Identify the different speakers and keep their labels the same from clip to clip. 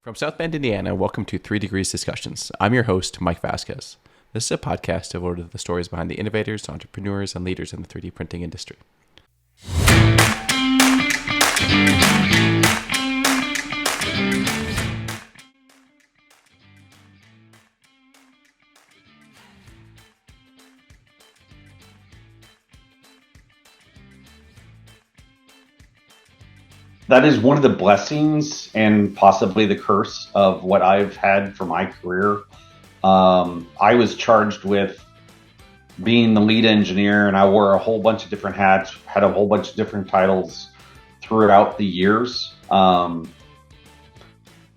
Speaker 1: From South Bend, Indiana, welcome to 3Degrees Discussions. I'm your host, Mike Vasquez. This is a podcast devoted to the stories behind the innovators, entrepreneurs, and leaders in the 3D printing industry.
Speaker 2: That is one of the blessings and possibly the curse of what I've had for my career. I was charged with being the lead engineer, and I wore a whole bunch of different hats, had a whole bunch of different titles throughout the years. When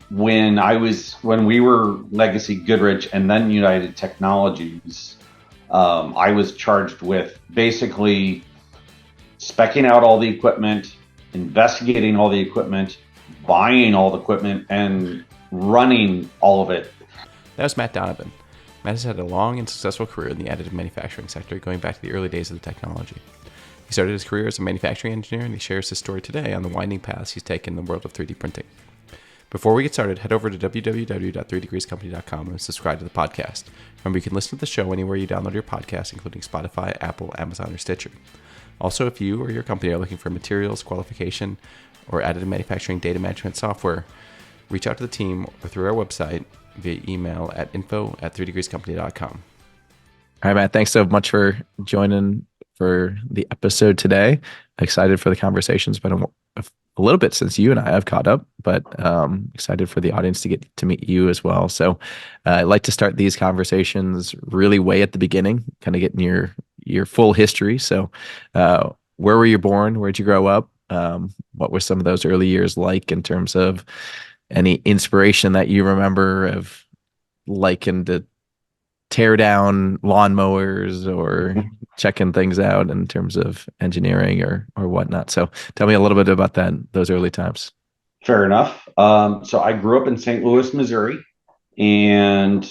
Speaker 2: we were Legacy Goodrich and then United Technologies, I was charged with basically speccing out all the equipment, investigating all the equipment, buying all the equipment, and running all of it.
Speaker 1: That was Matt Donovan. Matt has had a long and successful career in the additive manufacturing sector going back to the early days of the technology. He started his career as a manufacturing engineer, and he shares his story today on the winding paths he's taken in the world of 3D printing. Before we get started, head over to www.3degreescompany.com and subscribe to the podcast. Remember, you can listen to the show anywhere you download your podcast, including Spotify, Apple, Amazon, or Stitcher. Also, if you or your company are looking for materials, qualification, or additive manufacturing data management software, reach out to the team or through our website via email at info@3degreescompany.com. All right, Matt, thanks so much for joining for the episode today. Excited for the conversation. It's been a little bit since you and I have caught up, but excited for the audience to get to meet you as well. So I like to start these conversations really way at the beginning, kind of getting your full history. So where were you born? Where'd you grow up? What were some of those early years like in terms of any inspiration that you remember of liking to tear down lawnmowers or checking things out in terms of engineering or whatnot? So tell me a little bit about those early times.
Speaker 2: Fair enough. So I grew up in St. Louis, Missouri, and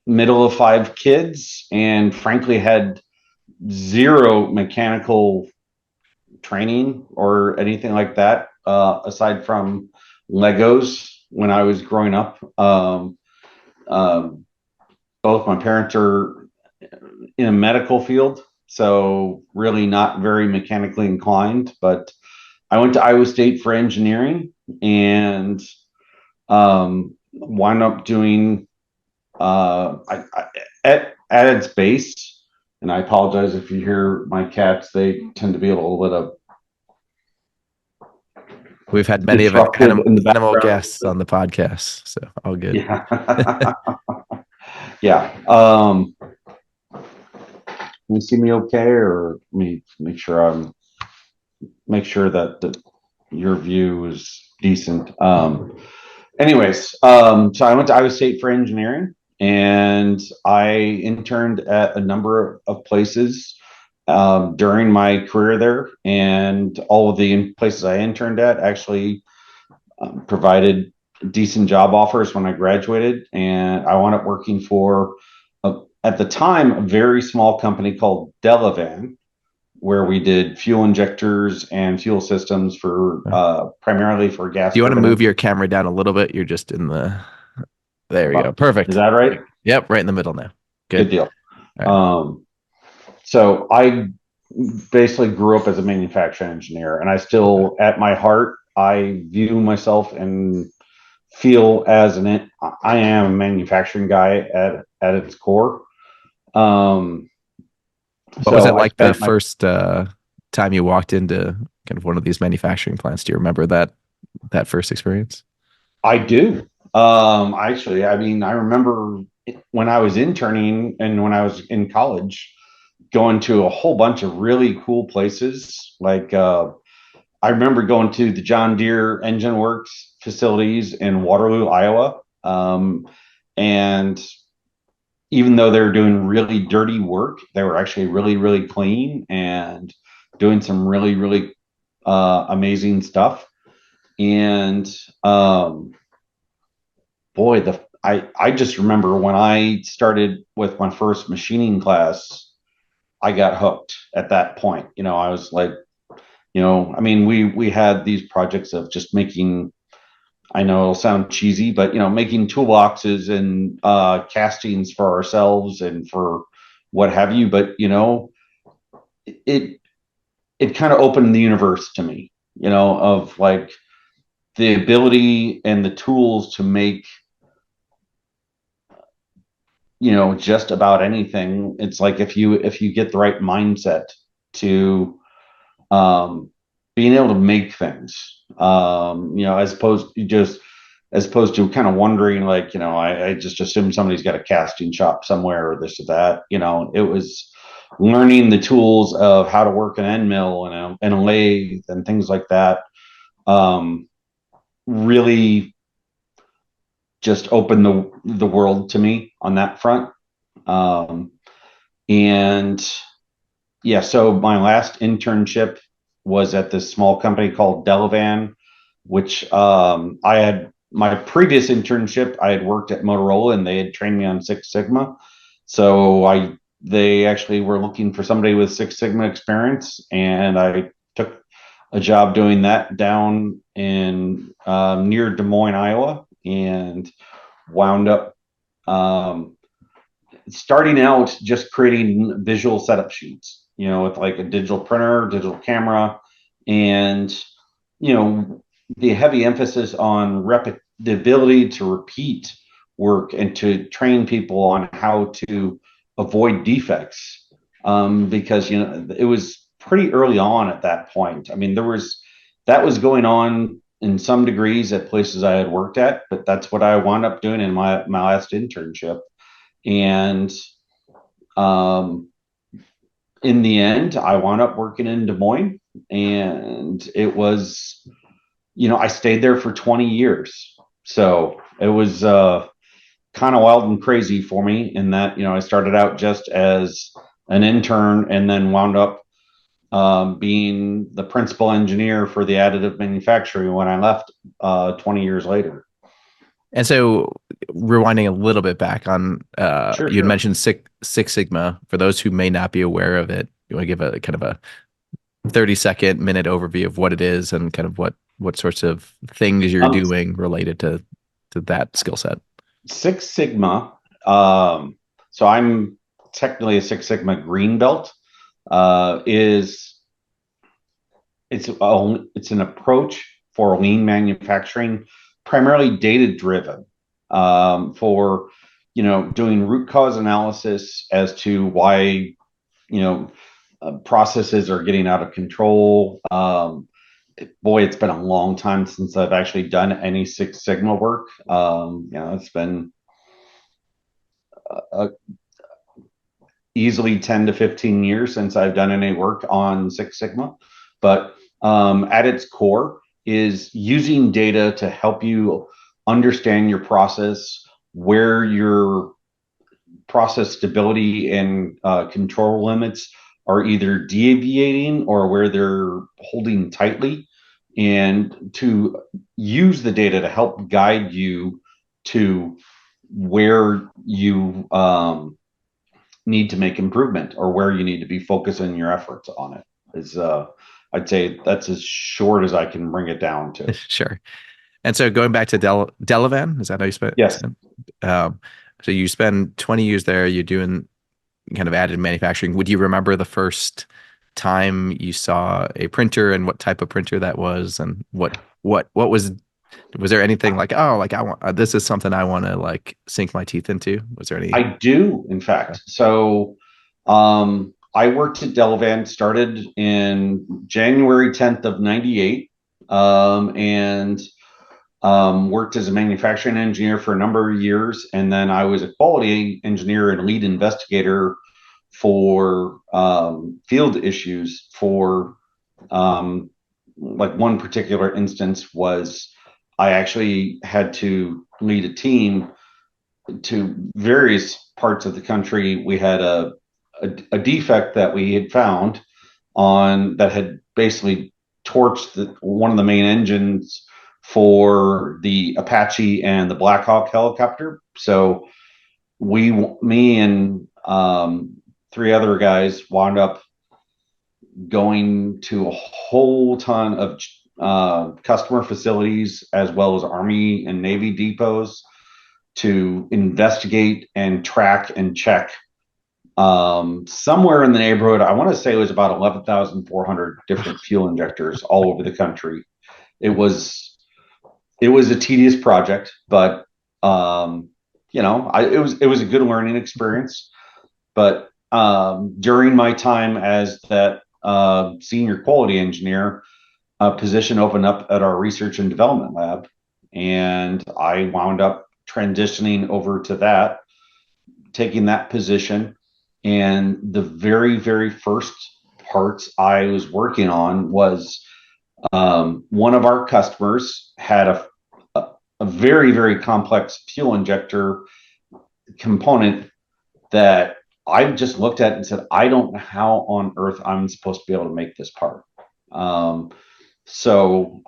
Speaker 2: middle of 5 kids, and frankly had zero mechanical training or anything like that, aside from Legos when I was growing up. Both my parents are in a medical field, so really not very mechanically inclined, but I went to Iowa State for engineering and wound up doing at its base, and I apologize if you hear my cats, they tend to be a little bit of
Speaker 1: We've had many of animal guests on the podcast, so all good.
Speaker 2: Yeah. Yeah. You see me okay, or me make sure that your view is decent. Anyways, so I went to Iowa State for engineering, and I interned at a number of places during my career there, and all of the places I interned at actually provided decent job offers when I graduated, and I wound up working for, at the time, a very small company called Delavan, where we did fuel injectors and fuel systems for primarily for gas.
Speaker 1: Do you want to move your camera down a little bit? You're just there you go. Perfect.
Speaker 2: Is that right?
Speaker 1: Yep, right in the middle now.
Speaker 2: Good deal. Right. So I basically grew up as a manufacturing engineer, and I still, at my heart, I view myself and feel as I am a manufacturing guy at its core.
Speaker 1: What was it like the first time you walked into kind of one of these manufacturing plants? Do you remember that first experience?
Speaker 2: I do. Actually, I mean, I remember when I was interning and when I was in college, going to a whole bunch of really cool places. Like I remember going to the John Deere Engine Works facilities in Waterloo, Iowa. And even though they were doing really dirty work, they were actually really, really clean and doing some really, really amazing stuff. And boy, I just remember when I started with my first machining class, I got hooked at that point. I was like, I mean, we had these projects of just making I know it'll sound cheesy, but making toolboxes and castings for ourselves and for what have you. But it it kind of opened the universe to me, of like the ability and the tools to make just about anything. It's like if you get the right mindset to um, being able to make things, as opposed to kind of wondering, like, I just assume somebody's got a casting shop somewhere or this or that. It was learning the tools of how to work an end mill and a lathe and things like that. Um, really just opened the world to me on that front. Um, and yeah, so my last internship was at this small company called Delavan, which I had my previous internship. I had worked at Motorola, and they had trained me on Six Sigma. So they actually were looking for somebody with Six Sigma experience, and I took a job doing that down in near Des Moines, Iowa, and wound up um, starting out just creating visual setup sheets, with like a digital printer, digital camera, and the heavy emphasis on the ability to repeat work and to train people on how to avoid defects. Because it was pretty early on at that point. I mean, that was going on in some degrees at places I had worked at, but that's what I wound up doing in my last internship. And um, in the end, I wound up working in Des Moines, and it was, I stayed there for 20 years. So it was kind of wild and crazy for me in that, I started out just as an intern and then wound up being the principal engineer for the additive manufacturing when I left 20 years later.
Speaker 1: And so, rewinding a little bit back on,
Speaker 2: Sure,
Speaker 1: you had
Speaker 2: sure.
Speaker 1: mentioned Six Sigma. For those who may not be aware of it, you want to give a kind of a 30-second minute overview of what it is and kind of what sorts of things you're
Speaker 2: Um,
Speaker 1: doing related to that skill set.
Speaker 2: Six Sigma. So I'm technically a Six Sigma green belt. Is it's an approach for lean manufacturing, primarily data driven, for doing root cause analysis as to why you know processes are getting out of control. Boy, it's been a long time since I've actually done any Six Sigma work. It's been uh, easily 10 to 15 years since I've done any work on Six Sigma. But at its core is using data to help you understand your process, where your process stability and control limits are either deviating or where they're holding tightly, and to use the data to help guide you to where you need to make improvement or where you need to be focusing your efforts on it. Is I'd say that's as short as I can bring it down to.
Speaker 1: Sure. And so, going back to Delavan, is that how you
Speaker 2: Yes.
Speaker 1: spent? Um, so you spend 20 years there. You're doing kind of additive manufacturing. Would you remember the first time you saw a printer and what type of printer that was, and what was there anything like, oh, like I want this is something I want to like sink my teeth into? Was there any?
Speaker 2: I do, in fact. So I worked at Delavan, started in January 10th of 98, and worked as a manufacturing engineer for a number of years. And then I was a quality engineer and lead investigator for field issues for like one particular instance was I actually had to lead a team to various parts of the country. We had a defect that we had found on that had basically torched one of the main engines for the Apache and the Black Hawk helicopter. So me and three other guys wound up going to a whole ton of customer facilities as well as Army and Navy depots to investigate and track and check somewhere in the neighborhood. I want to say it was about 11,400 different fuel injectors all over the country. It was it was a tedious project, but it was a good learning experience. But during my time as that senior quality engineer, a position opened up at our research and development lab, and I wound up transitioning over to that, taking that position. And the very, very first parts I was working on was one of our customers had a very, very complex fuel injector component that I just looked at and said, I don't know how on earth I'm supposed to be able to make this part. Um, so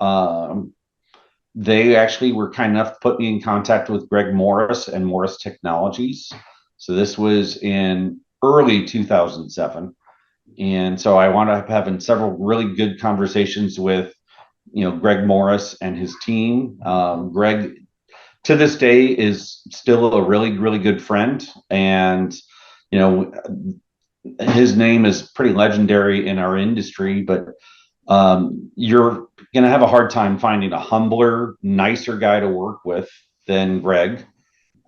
Speaker 2: they actually were kind enough to put me in contact with Greg Morris and Morris Technologies. So this was in early 2007. And so I wound up having several really good conversations with, Greg Morris and his team. Greg, to this day, is still a really, really good friend. And, you know, his name is pretty legendary in our industry, but you're going to have a hard time finding a humbler, nicer guy to work with than Greg.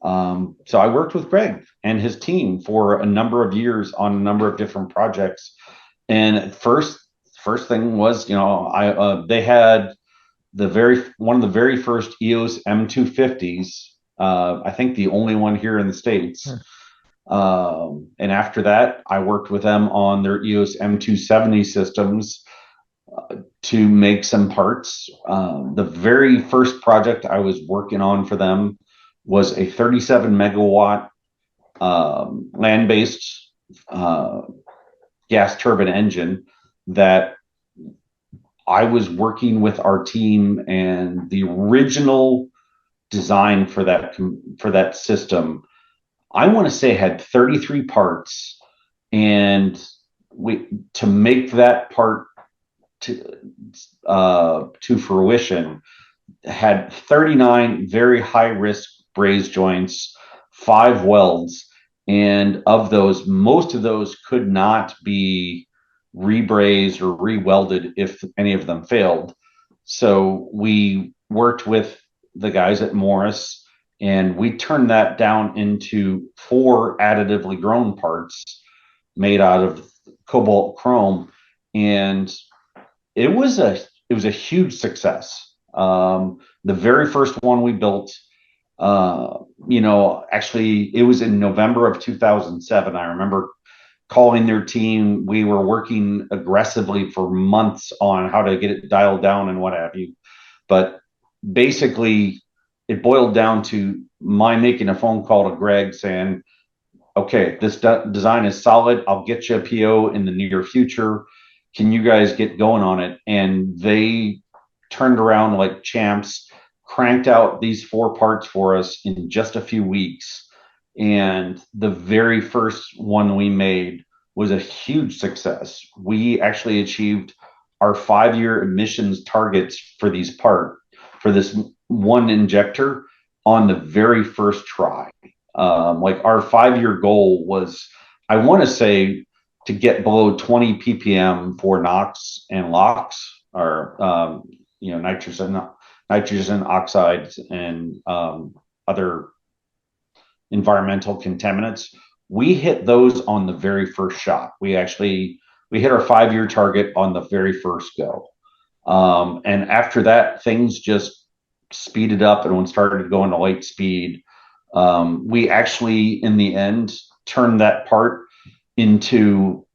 Speaker 2: So I worked with Greg and his team for a number of years on a number of different projects. And first thing was, they had one of the very first EOS M250s. I think the only one here in the States. And after that, I worked with them on their EOS M270 systems to make some parts. The very first project I was working on for them was a 37 megawatt land-based gas turbine engine that I was working with our team, and the original design for that system, I want to say, had 33 parts, and to make that part to fruition, had 39 very high risk braze joints, 5 welds, and of those, most of those could not be rebrazed or rewelded if any of them failed. So we worked with the guys at Morris, and we turned that down into 4 additively grown parts made out of cobalt chrome, and it was a huge success. The very first one we built, actually, it was in November of 2007. I remember calling their team. We were working aggressively for months on how to get it dialed down and what have you. But basically, it boiled down to my making a phone call to Greg saying, okay, this design is solid. I'll get you a PO in the near future. Can you guys get going on it? And they turned around like champs, cranked out these 4 parts for us in just a few weeks. And the very first one we made was a huge success. We actually achieved our 5-year emissions targets for this one injector on the very first try. Like our 5-year goal was, I want to say, to get below 20 ppm for NOx and LOX, or nitrogen oxides and other environmental contaminants. We hit those on the very first shot. We hit our 5-year target on the very first go. And after that, things just speeded up and started going to light speed. We actually, in the end, turned that part into,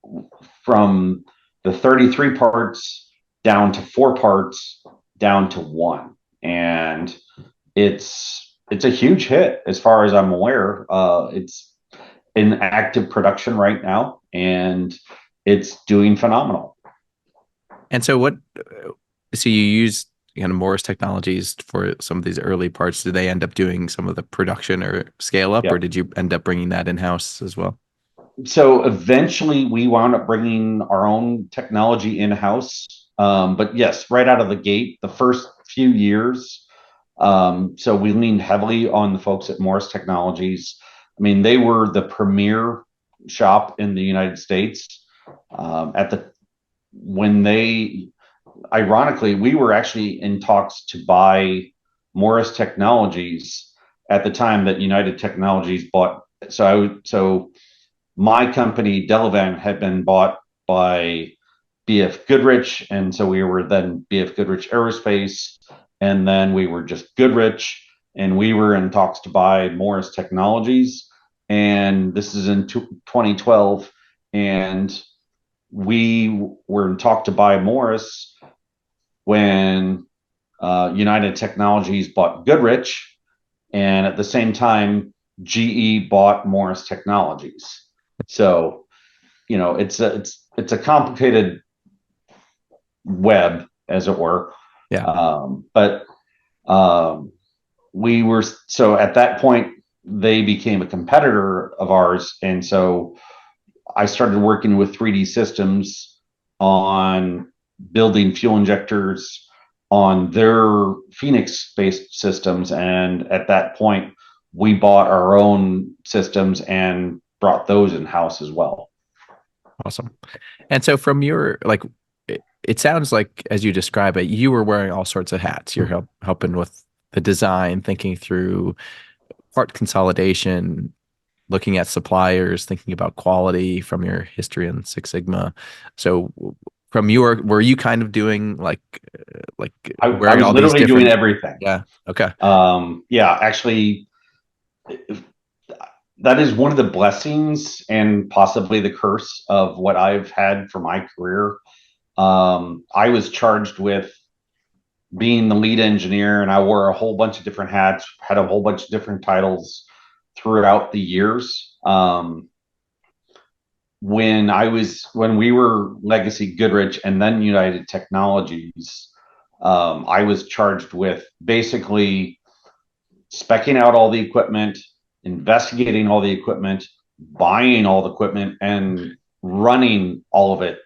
Speaker 2: from the 33 parts down to 4 parts down to 1. And it's a huge hit as far as I'm aware. It's in active production right now, and it's doing phenomenal.
Speaker 1: And so so you use kind of Morris Technologies for some of these early parts. Did they end up doing some of the production or scale up, or did you end up bringing that in-house as well?
Speaker 2: So eventually we wound up bringing our own technology in-house. But yes, right out of the gate, the first few years, so we leaned heavily on the folks at Morris Technologies. I mean, they were the premier shop in the United States at the when they ironically, we were actually in talks to buy Morris Technologies at the time that United Technologies bought. So my company Delavan had been bought by BF Goodrich, and so we were then BF Goodrich Aerospace, and then we were just Goodrich, and we were in talks to buy Morris Technologies, and this is in 2012, and we were in talk to buy Morris when United Technologies bought Goodrich, and at the same time, GE bought Morris Technologies. So, it's a complicated web, as it were.
Speaker 1: Yeah.
Speaker 2: But we were so at that point they became a competitor of ours, and so I started working with 3D Systems on building fuel injectors on their Phoenix based systems. And at that point, we bought our own systems and brought those in house as well.
Speaker 1: Awesome. And so from your it sounds like as you describe it, you were wearing all sorts of hats. You're helping with the design, thinking through part consolidation, looking at suppliers, thinking about quality from your history in Six Sigma. So from were you kind of doing like
Speaker 2: I
Speaker 1: wearing
Speaker 2: was
Speaker 1: all these
Speaker 2: literally doing
Speaker 1: different,
Speaker 2: everything.
Speaker 1: yeah. Okay.
Speaker 2: Yeah, actually, that is one of the blessings and possibly the curse of what I've had for my career. I was charged with being the lead engineer, and I wore a whole bunch of different hats, had a whole bunch of different titles throughout the years. When we were Legacy Goodrich and then United Technologies, I was charged with basically specing out all the equipment, investigating all the equipment, buying all the equipment, and running all of it.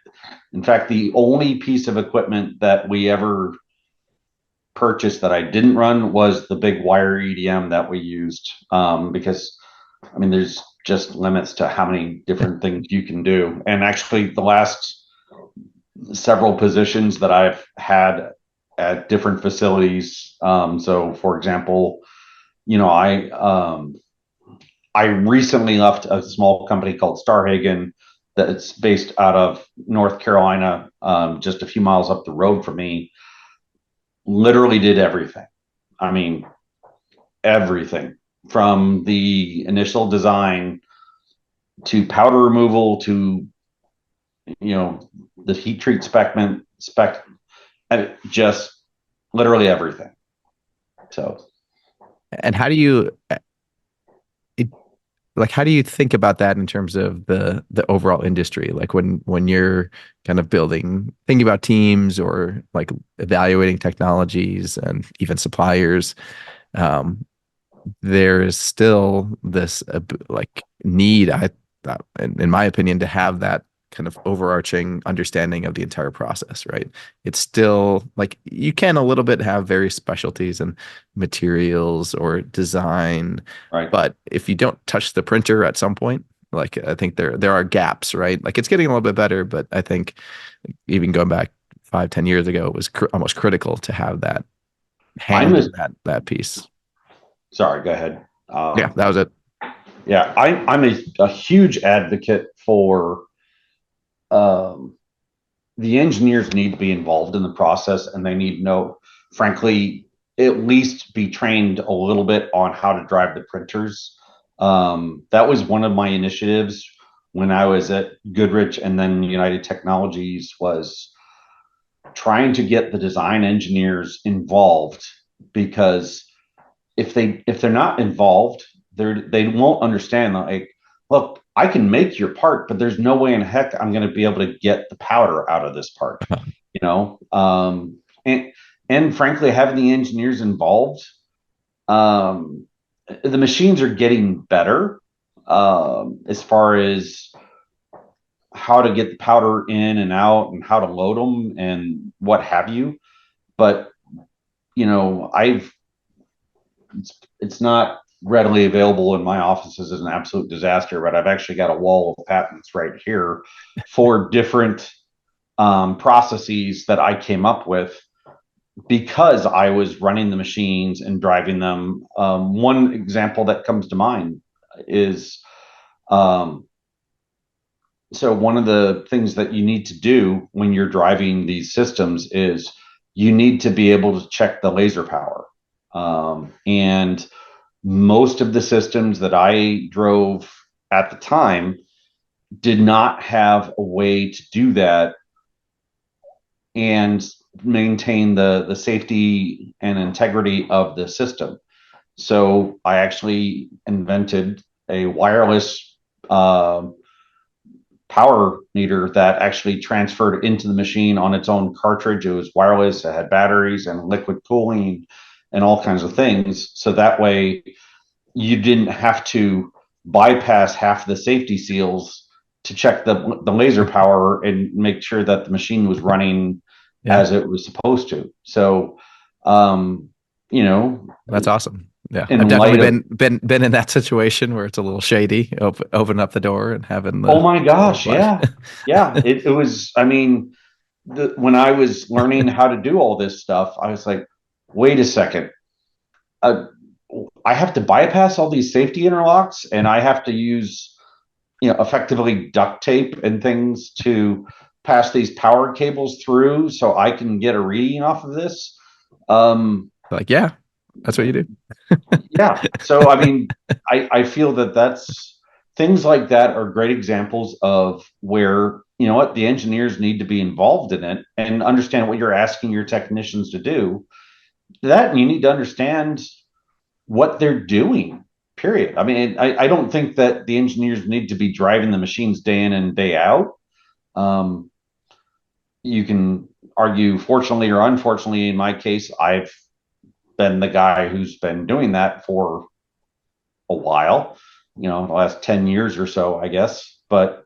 Speaker 2: In fact, the only piece of equipment that we ever purchased that I didn't run was the big wire EDM that we used, because I mean, there's just limits to how many different things you can do. And actually, the last several positions that I've had at different facilities. So, for example, you know, I recently left a small company called Starhagen that's based out of North Carolina, just a few miles up the road from me. Literally did everything. I mean, everything from the initial design to powder removal to the heat treat spec, just literally everything. So,
Speaker 1: And how do you how do you think about that in terms of the overall industry? Like when you're kind of thinking about teams or like evaluating technologies and even suppliers, um, there is still this need, in my opinion, to have that kind of overarching understanding of the entire process, right? It's still like you can a little bit have various specialties and materials or design,
Speaker 2: right.
Speaker 1: but if you don't touch the printer at some point, like I think there are gaps, right? Like it's getting a little bit better, but I think even going back 5, 10 years ago, it was almost critical to have that
Speaker 2: I'm
Speaker 1: hand
Speaker 2: a,
Speaker 1: in that piece.
Speaker 2: Sorry, go ahead.
Speaker 1: Yeah, that was it.
Speaker 2: Yeah, I'm a huge advocate for um, the engineers need to be involved in the process, and they need to know, frankly, at least be trained a little bit on how to drive the printers. That was one of my initiatives when I was at Goodrich and then United Technologies, was trying to get the design engineers involved, because if they're not involved, they won't understand, like, look, I can make your part, but there's no way in heck I'm going to be able to get the powder out of this part, you know. And frankly, having the engineers involved, um, the machines are getting better, as far as how to get the powder in and out and how to load them and what have you. But I've it's not readily available in my offices as an absolute disaster, but I've actually got a wall of patents right here for different processes that I came up with because I was running the machines and driving them. One example that comes to mind is um, so one of the things that you need to do when you're driving these systems is you need to be able to check the laser power. And most of the systems that I drove at the time did not have a way to do that and maintain the safety and integrity of the system. So I actually invented a wireless power meter that actually transferred into the machine on its own cartridge. It was wireless, it had batteries and liquid cooling and all kinds of things. So that way you didn't have to bypass half the safety seals to check the laser power and make sure that the machine was running
Speaker 1: Yeah.
Speaker 2: as it was supposed to. So, um, you know,
Speaker 1: That's awesome. Yeah. I've
Speaker 2: in
Speaker 1: definitely
Speaker 2: light of,
Speaker 1: been in that situation where it's a little shady. Open up the door and having
Speaker 2: oh
Speaker 1: the
Speaker 2: my
Speaker 1: little
Speaker 2: gosh,
Speaker 1: flash.
Speaker 2: yeah, yeah, it was. I mean, when I was learning how to do all this stuff, I was like, wait a second. Uh, I have to bypass all these safety interlocks and I have to use, effectively duct tape and things to pass these power cables through so I can get a reading off of this. Um,
Speaker 1: Like, yeah, that's what you do.
Speaker 2: yeah. So, I mean, I feel that that's things like that are great examples of where, the engineers need to be involved in it and understand what you're asking your technicians to do. That you need to understand what they're doing, period. I mean, I don't think that the engineers need to be driving the machines day in and day out. Um, you can argue, fortunately or unfortunately, in my case, I've been the guy who's been doing that for a while, the last 10 years or so, I guess. But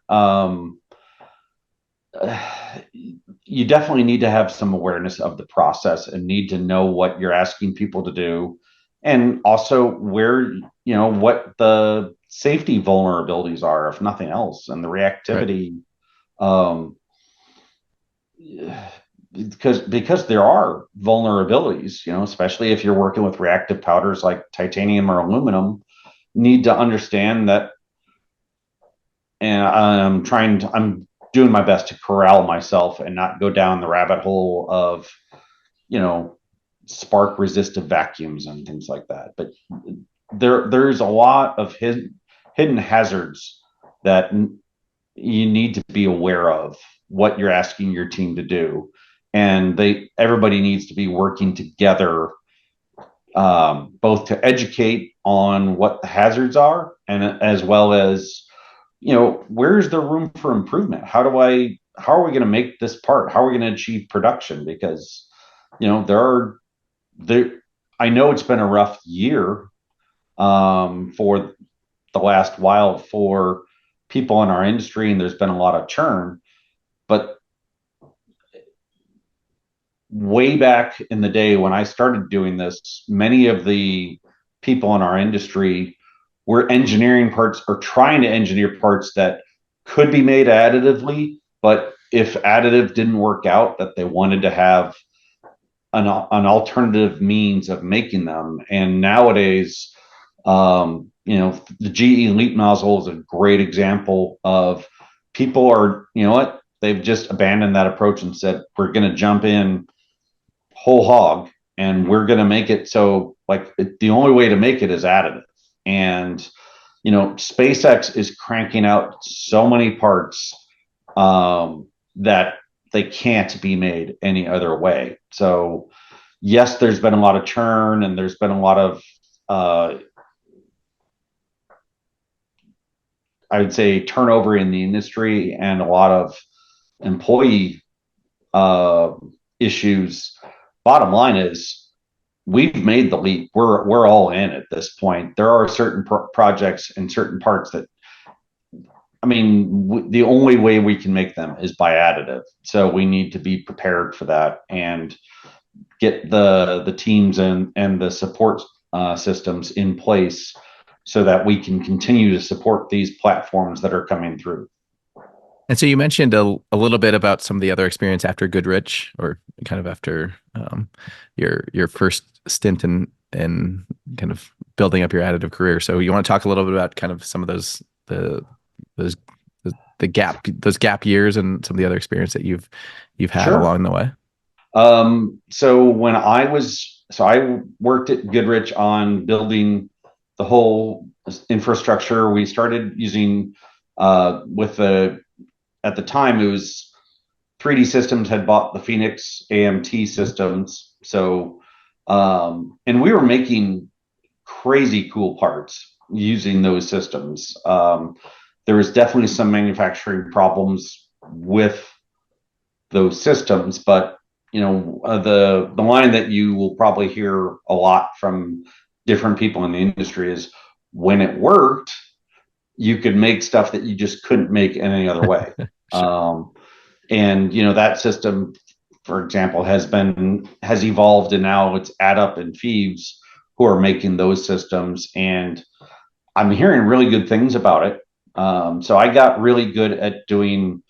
Speaker 2: you definitely need to have some awareness of the process and need to know what you're asking people to do and also where what the safety vulnerabilities are if nothing else and the
Speaker 1: Right.
Speaker 2: reactivity um, because there are vulnerabilities, especially if you're working with reactive powders like titanium or aluminum, need to understand that. And I'm doing my best to corral myself and not go down the rabbit hole of, you know, spark resistive vacuums and things like that. But there's a lot of hidden hazards that you need to be aware of what you're asking your team to do. And everybody needs to be working together, both to educate on what the hazards are and as well as where's the room for improvement. How are we going to make this part, how are we going to achieve production, because there I know it's been a rough year for the last while for people in our industry and there's been a lot of churn, but way back in the day when I started doing this, many of the people in our industry were engineering parts or trying to engineer parts that could be made additively, but if additive didn't work out, that they wanted to have an alternative means of making them. And nowadays, the GE Elite nozzle is a great example of people are, they've just abandoned that approach and said, we're going to jump in whole hog and we're going to make it so the only way to make it is additive. And SpaceX is cranking out so many parts that they can't be made any other way. So yes, there's been a lot of churn and there's been a lot of I would say turnover in the industry and a lot of employee uh, issues. Bottom line is we've made the leap. We're all in at this point. There are certain projects and certain parts that I mean, the only way we can make them is by additive. So we need to be prepared for that and get the teams and the support systems in place so that we can continue to support these platforms that are coming through.
Speaker 1: And so you mentioned a little bit about some of the other experience after Goodrich, or kind of after your first stint in kind of building up your additive career. So you want to talk a little bit about kind of some of those the gap years and some of the other experience that you've had
Speaker 2: Sure.
Speaker 1: along the way.
Speaker 2: So I worked at Goodrich on building the whole infrastructure. We started using with the at the time it was 3D Systems had bought the Phoenix AMT systems. So and we were making crazy cool parts using those systems. There was definitely some manufacturing problems with those systems, but the line that you will probably hear a lot from different people in the industry is when it worked, you could make stuff that you just couldn't make any other way.
Speaker 1: Sure.
Speaker 2: And that system, for example, has evolved, and now it's AddUp and Phoeves who are making those systems, and I'm hearing really good things about it. So I got really good at doing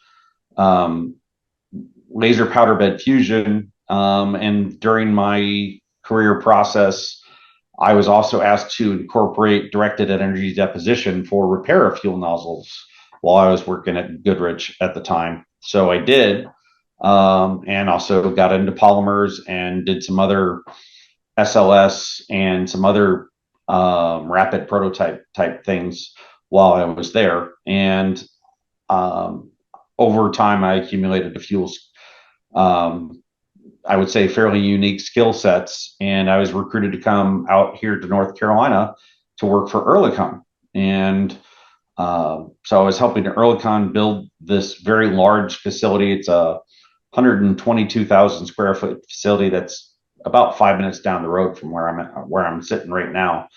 Speaker 2: um, laser powder bed fusion. And during my career process, I was also asked to incorporate directed energy deposition for repair of fuel nozzles while I was working at Goodrich at the time. So I did, and also got into polymers and did some other SLS and some other rapid prototype type things while I was there. And um, over time, I accumulated a few um, I would say, fairly unique skill sets. And I was recruited to come out here to North Carolina to work for Earlycon. And so I was helping Earlycon build this very large facility. It's a 122,000 square foot facility that's about 5 minutes down the road from where I'm sitting right now.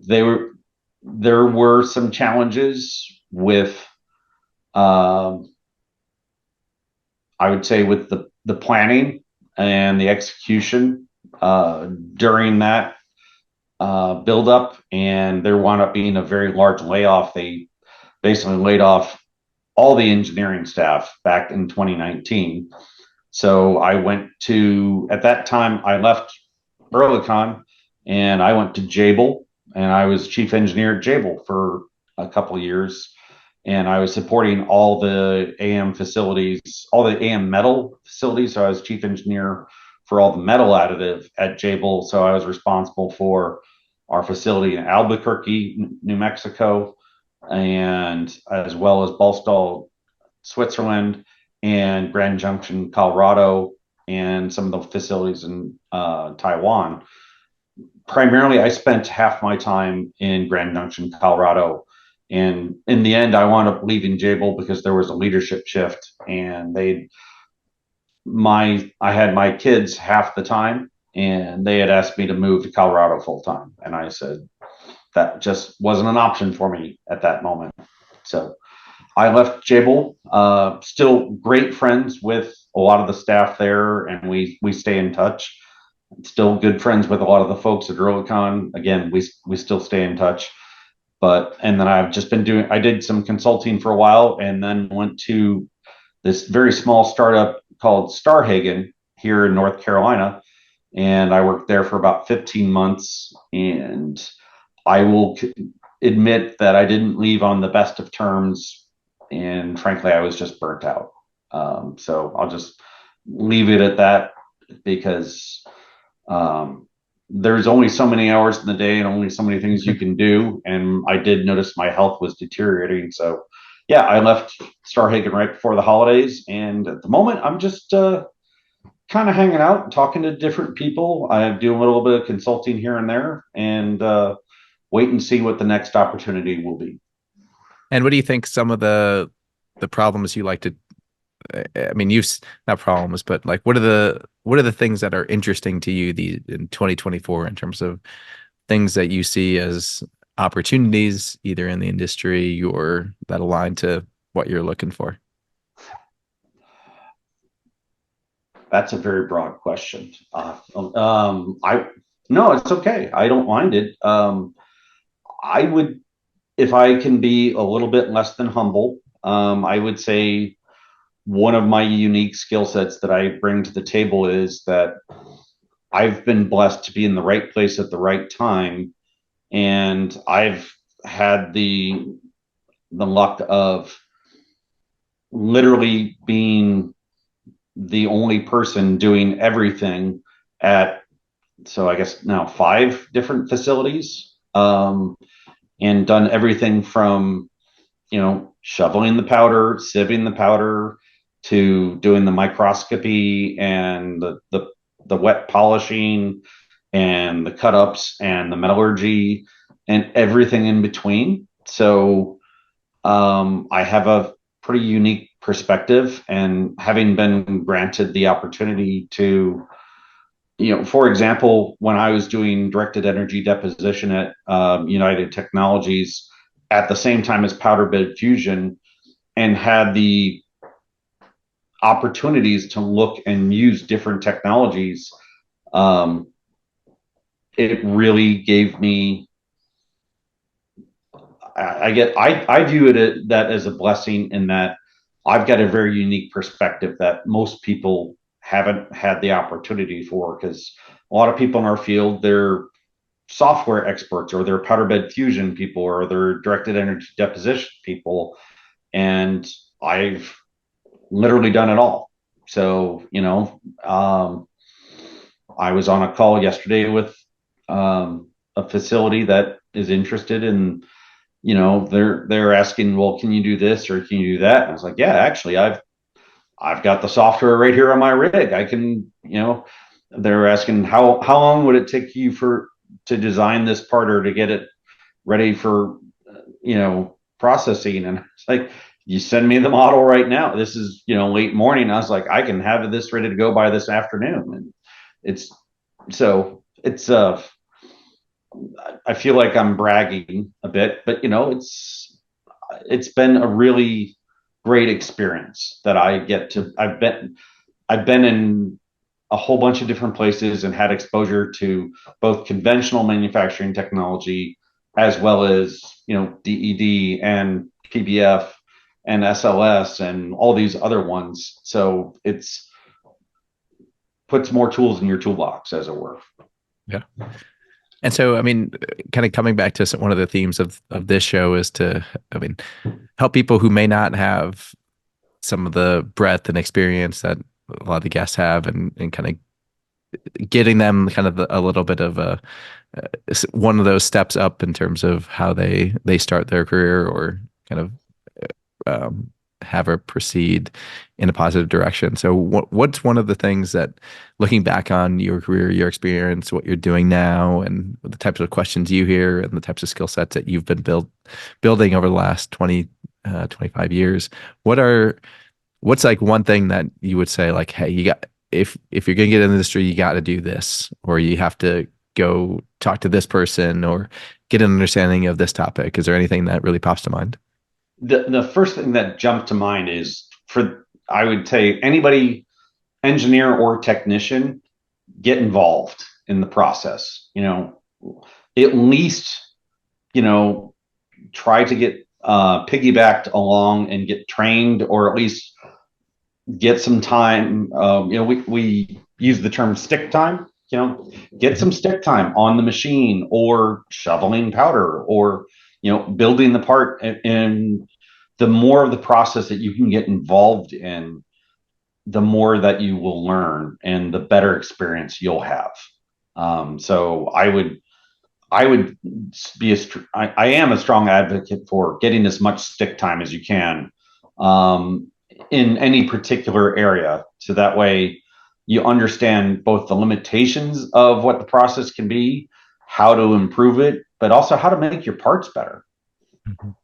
Speaker 2: There were some challenges with um, I would say with the planning and the execution during that build up, and there wound up being a very large layoff. They basically laid off all the engineering staff back in 2019. So I went to at that time I left Earlycon and I went to Jabil, and I was chief engineer at Jabil for a couple of years, and I was supporting all the AM facilities, all the AM metal facilities. So I was chief engineer for all the metal additive at Jabil. So I was responsible for our facility in Albuquerque, New Mexico, and as well as Balstall, Switzerland, and Grand Junction, Colorado, and some of the facilities in Taiwan. Primarily, I spent half my time in Grand Junction, Colorado. And in the end, I wound up leaving Jabil because there was a leadership shift, and I had my kids half the time, and they had asked me to move to Colorado full time, and I said that just wasn't an option for me at that moment. So I left Jabil. Still great friends with a lot of the staff there, and we stay in touch. Still good friends with a lot of the folks at Earlycon. Again, we still stay in touch. And then I've just been I did some consulting for a while, and then went to this very small startup called Starhagen here in North Carolina. And I worked there for about 15 months. And I will admit that I didn't leave on the best of terms. And frankly, I was just burnt out. So I'll just leave it at that, because there's only so many hours in the day and only so many things you can do. And I did notice my health was deteriorating. So yeah, I left Starhagen right before the holidays. And at the moment, I'm just kind of hanging out, talking to different people. I do a little bit of consulting here and there, and wait and see what the next opportunity will be.
Speaker 1: And what do you think some of the problems you like to, I mean, not problems, but like, what are the things that are interesting to you in 2024 in terms of things that you see as opportunities either in the industry or that align to what you're looking for?
Speaker 2: That's a very broad question. I no, it's okay. I don't mind it. I would, if I can be a little bit less than humble, I would say one of my unique skill sets that I bring to the table is that I've been blessed to be in the right place at the right time, and I've had the luck of literally being the only person doing everything at, so I guess now 5 different facilities, and done everything from, shoveling the powder, sieving the powder, to doing the microscopy and the wet polishing and the cut ups and the metallurgy and everything in between. So I have a pretty unique perspective, and having been granted the opportunity to, for example, when I was doing directed energy deposition at United Technologies at the same time as powder bed fusion, and had the opportunities to look and use different technologies, um, it really gave me. I view it that as a blessing, in that I've got a very unique perspective that most people haven't had the opportunity for, because a lot of people in our field, they're software experts, or they're powder bed fusion people, or they're directed energy deposition people, and I've literally done it all. So, I was on a call yesterday with a facility that is interested in, they're asking, well, can you do this or can you do that? And I was like, yeah, actually, I've got the software right here on my rig. I can, they're asking, how long would it take you to design this part, or to get it ready for, processing? And it's like, you send me the model right now. This is, late morning. I was like, I can have this ready to go by this afternoon. And it's, so it's, I feel like I'm bragging a bit, but it's been a really great experience that I've been in a whole bunch of different places and had exposure to both conventional manufacturing technology, as well as, DED and PBF and SLS and all these other ones. So it's puts more tools in your toolbox, as it were.
Speaker 1: Yeah. And so, I mean, kind of coming back to one of the themes of this show is to, I mean, help people who may not have some of the breadth and experience that a lot of the guests have, and kind of getting them kind of a little bit of one of those steps up in terms of how they start their career, or kind of have her proceed in a positive direction. So what's one of the things that, looking back on your career, your experience, what you're doing now, and the types of questions you hear and the types of skill sets that you've been building over the last 25 years, what's like one thing that you would say, like, hey, if you're going to get in the industry, you got to do this, or you have to go talk to this person, or get an understanding of this topic? Is there anything that really pops to mind?
Speaker 2: The first thing that jumped to mind is, I would say, anybody, engineer or technician, get involved in the process. At least, try to get piggybacked along and get trained, or at least get some time. We use the term stick time. Get some stick time on the machine, or shoveling powder, or building the part. And the more of the process that you can get involved in, the more that you will learn, and the better experience you'll have. So I would be I am a strong advocate for getting as much stick time as you can, in any particular area, so that way you understand both the limitations of what the process can be, how to improve it, but also how to make your parts better.
Speaker 1: Mhm.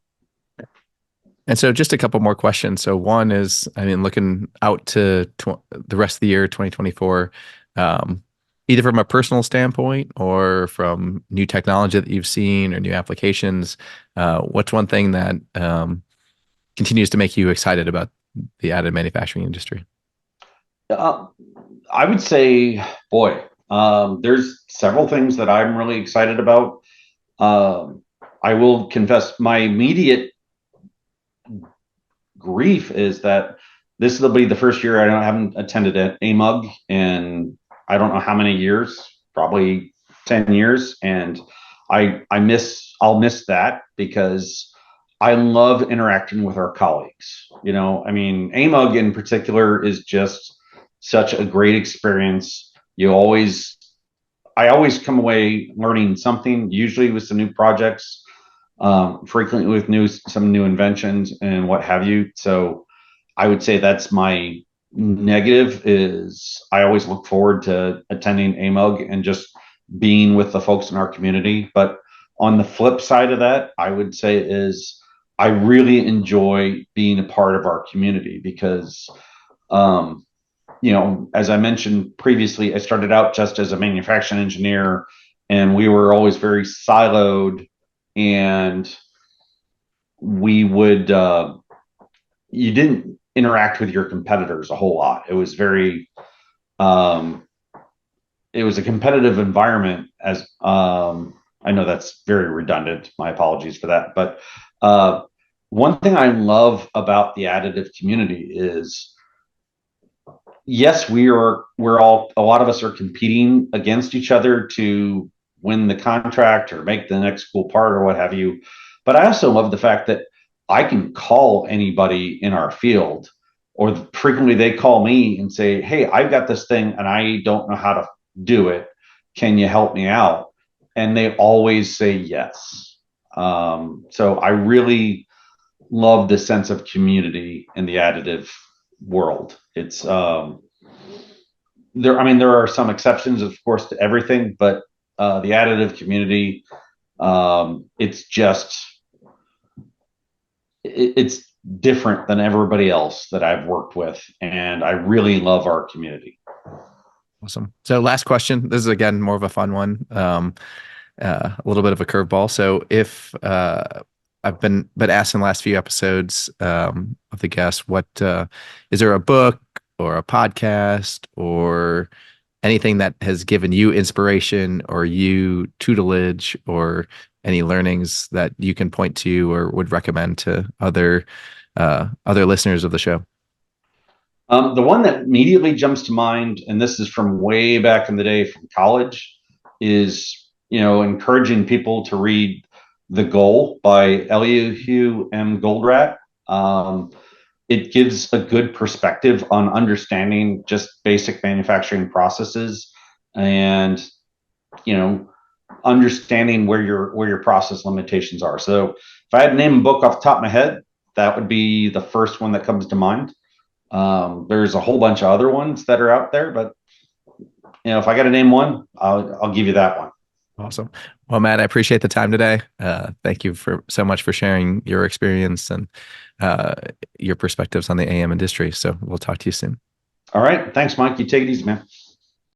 Speaker 1: And so, just a couple more questions. So one is, I mean, looking out to the rest of the year, 2024, either from a personal standpoint or from new technology that you've seen or new applications, what's one thing that continues to make you excited about the additive manufacturing industry?
Speaker 2: Uh, I would say, boy, there's several things that I'm really excited about. Um, I will confess my immediate grief is that this will be the first year haven't attended an AMUG in I don't know how many years, probably 10 years. And I'll miss that because I love interacting with our colleagues. I mean, AMUG in particular is just such a great experience. I always come away learning something, usually with some new projects, frequently with some new inventions and what have you. So I would say that's my negative is I always look forward to attending AMUG and just being with the folks in our community. But on the flip side of that, I would say is I really enjoy being a part of our community because um, as I mentioned previously, I started out just as a manufacturing engineer, and we were always very siloed, and we would you didn't interact with your competitors a whole lot. Um, it was a competitive environment. As I know that's very redundant. My apologies for that, but one thing I love about the additive community is yes, we're all a lot of us are competing against each other to win the contract or make the next cool part or what have you. But I also love the fact that I can call anybody in our field, or frequently they call me and say, "Hey, I've got this thing and I don't know how to do it. Can you help me out?" And they always say yes. So I really love the sense of community in the additive world. It's there. I mean, there are some exceptions, of course, to everything, but the additive community, it's just it's different than everybody else that I've worked with, and I really love our community.
Speaker 1: Awesome. So last question. This is again more of a fun one. A little bit of a curveball. So if I've been asked in the last few episodes of the guests, what is there a book or a podcast or anything that has given you inspiration or you tutelage or any learnings that you can point to or would recommend to other listeners of the show?
Speaker 2: The one that immediately jumps to mind, and this is from way back in the day from college, is encouraging people to read "The Goal" by Elihu M. Goldratt. It gives a good perspective on understanding just basic manufacturing processes, and understanding where your process limitations are. So, if I had to name a book off the top of my head, that would be the first one that comes to mind. There's a whole bunch of other ones that are out there, but if I got to name one, I'll give you that one.
Speaker 1: Awesome. Well, Matt, I appreciate the time today. Thank you for so much for sharing your experience and your perspectives on the AM industry. So we'll talk to you soon.
Speaker 2: All right. Thanks, Mike. You take it easy, man.